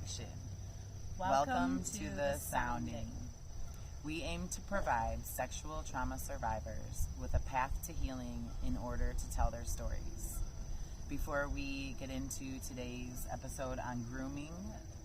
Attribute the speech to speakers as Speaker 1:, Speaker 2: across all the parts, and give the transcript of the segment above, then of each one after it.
Speaker 1: action. Welcome to the Sounding. We aim to provide sexual trauma survivors with a path to healing in order to tell their stories. Before we get into today's episode on grooming,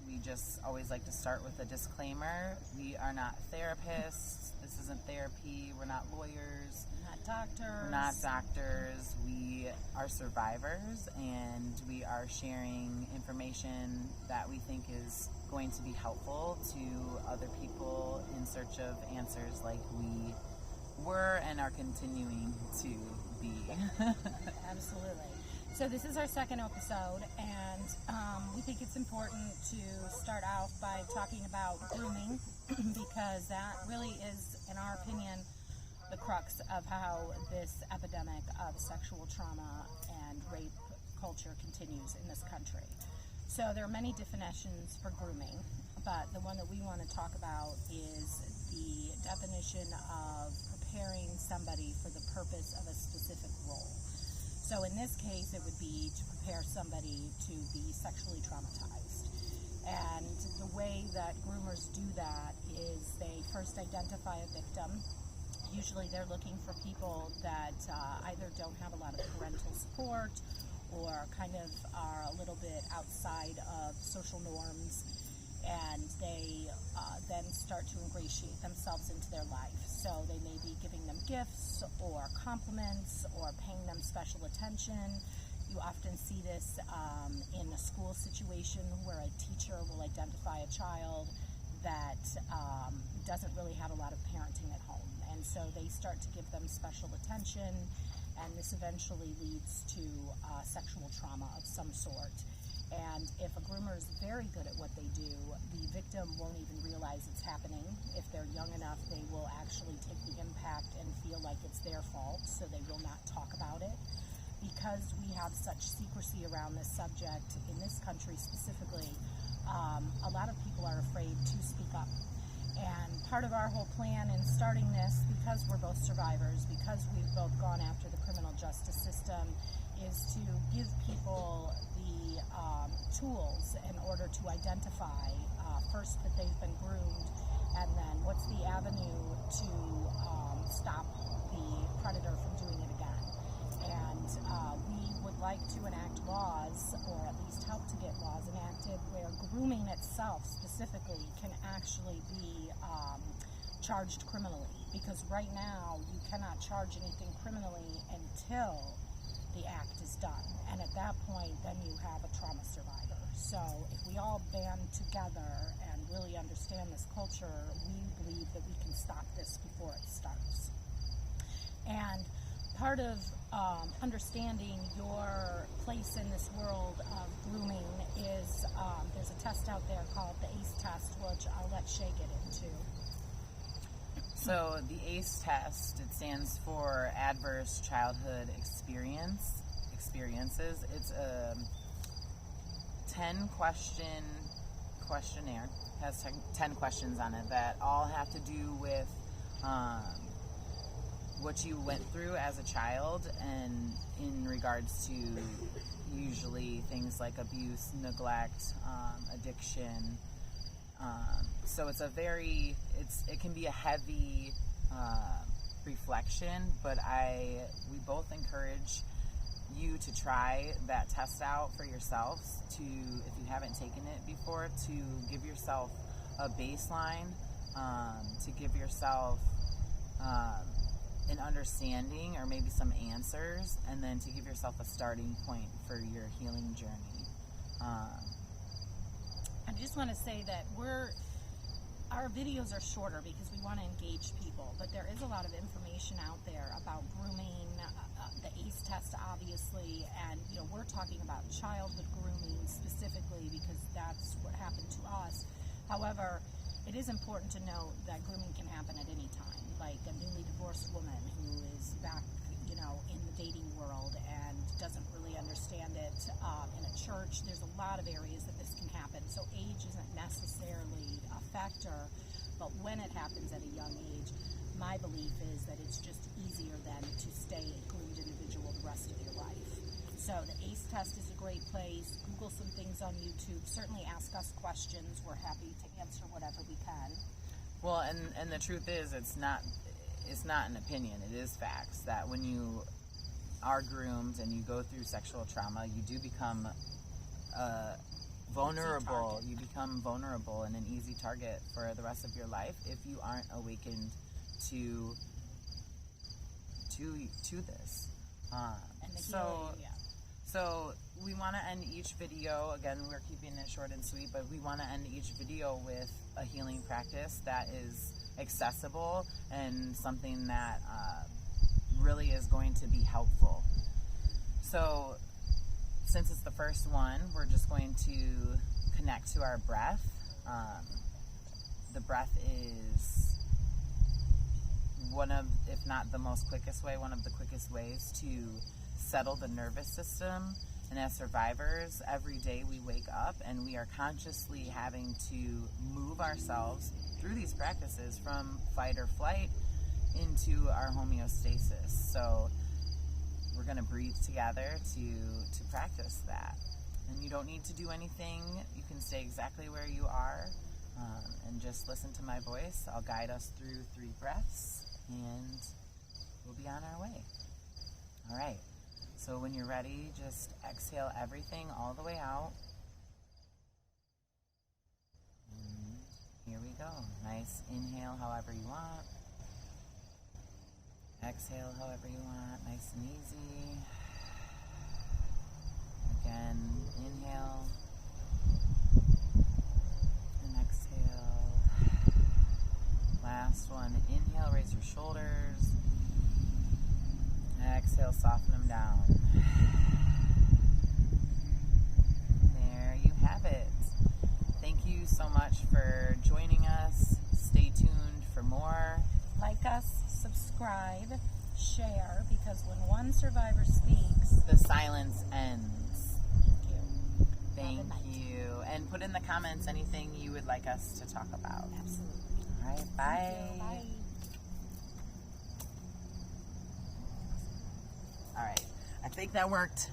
Speaker 1: we just always like to start with a disclaimer. We are not therapists. This isn't therapy. We're not lawyers.
Speaker 2: We're not doctors.
Speaker 1: We are survivors, and we are sharing information that we think is going to be helpful to other people in search of answers like we were and are continuing to be.
Speaker 2: Absolutely. So this is our second episode, and we think it's important to start out by talking about grooming because that really is, in our opinion, the crux of how this epidemic of sexual trauma and rape culture continues in this country. So there are many definitions for grooming, but the one that we want to talk about is the definition of preparing somebody for the purpose of a specific role. So in this case, it would be to prepare somebody to be sexually traumatized. And the way that groomers do that is they first identify a victim. Usually they're looking for people that either don't have a lot of parental support or kind of are a little bit outside of social norms, and they then start to ingratiate themselves into their life. So they may be giving them gifts or compliments or paying them special attention. You often see this in a school situation where a teacher will identify a child that doesn't really have a lot of parenting at home. And so they start to give them special attention, and this eventually leads to sexual trauma of some sort. And if a groomer is very good at what they do, the victim won't even realize it's happening. If they're young enough, they will actually take the impact and feel like it's their fault, so they will not talk about it. Because we have such secrecy around this subject in this country specifically, a lot of people are afraid to speak up. And part of our whole plan in starting this, because we're both survivors, because we've both gone after the criminal justice system, is to give people the tools in order to identify first that they've been groomed, and then what's the avenue to stop the predator from doing it again. And we would like to enact laws, or at least help to get laws enacted, where grooming itself specifically can actually be charged criminally. Because right now, you cannot charge anything criminally until the act is done. And at that point, then you have a trauma survivor. So if we all band together and really understand this culture, we believe that we can stop this before it starts. And part of understanding your place in this world of grooming is there's a test out there called the ACE test, which I'll let Shea get into.
Speaker 1: So the ACE test, it stands for Adverse Childhood Experiences. It's a 10-question questionnaire. It has 10 questions on it that all have to do with what you went through as a child, and in regards to usually things like abuse, neglect, addiction. So it's it can be a heavy reflection, but we both encourage you to try that test out for yourselves, if you haven't taken it before, to give yourself a baseline, to give yourself an understanding or maybe some answers, and then to give yourself a starting point for your healing journey.
Speaker 2: I just want to say that our videos are shorter because we want to engage people, but there is a lot of information out there about grooming, the ACE test obviously, and we're talking about childhood grooming specifically because that's what happened to us. However, it is important to note that grooming can happen at any time, like a newly divorced woman who is back in the dating world and doesn't really understand it. In a church, there's a lot of areas that this can happen. So age isn't necessarily a factor, but when it happens at a young age, my belief is that it's just easier then to stay a groomed individual the rest of your life. So the ACE test is a great place. Google some things on YouTube. Certainly ask us questions. We're happy to answer whatever we can.
Speaker 1: Well, and the truth is, it's not an opinion. It is facts that when you are groomed and you go through sexual trauma, you do become vulnerable. You become vulnerable and an easy target for the rest of your life if you aren't awakened to this.
Speaker 2: And the healing, yeah.
Speaker 1: So we want to end each video, again, we're keeping it short and sweet, but we want to end each video with a healing practice that is accessible and something that really is going to be helpful. So since it's the first one, we're just going to connect to our breath. The breath is one of, if not the most quickest way, one of the quickest ways to settle the nervous system. And as survivors, every day we wake up and we are consciously having to move ourselves through these practices from fight or flight into our homeostasis. So we're going to breathe together to practice that. And you don't need to do anything. You can stay exactly where you are and just listen to my voice. I'll guide us through 3 breaths and we'll be on our way. All right. So when you're ready, just exhale everything all the way out. And here we go. Nice inhale however you want. Exhale however you want. Nice and easy. Again, inhale. And exhale. Last one. Inhale, raise your shoulders. Exhale, soften them down. There you have it. Thank you so much for joining us. Stay tuned for more.
Speaker 2: Like us, subscribe, share, because when one survivor speaks,
Speaker 1: the silence ends.
Speaker 2: Thank you.
Speaker 1: Thank you. And put in the comments anything you would like us to talk about.
Speaker 2: Absolutely.
Speaker 1: All right, bye.
Speaker 2: Bye.
Speaker 1: All right, I think that worked.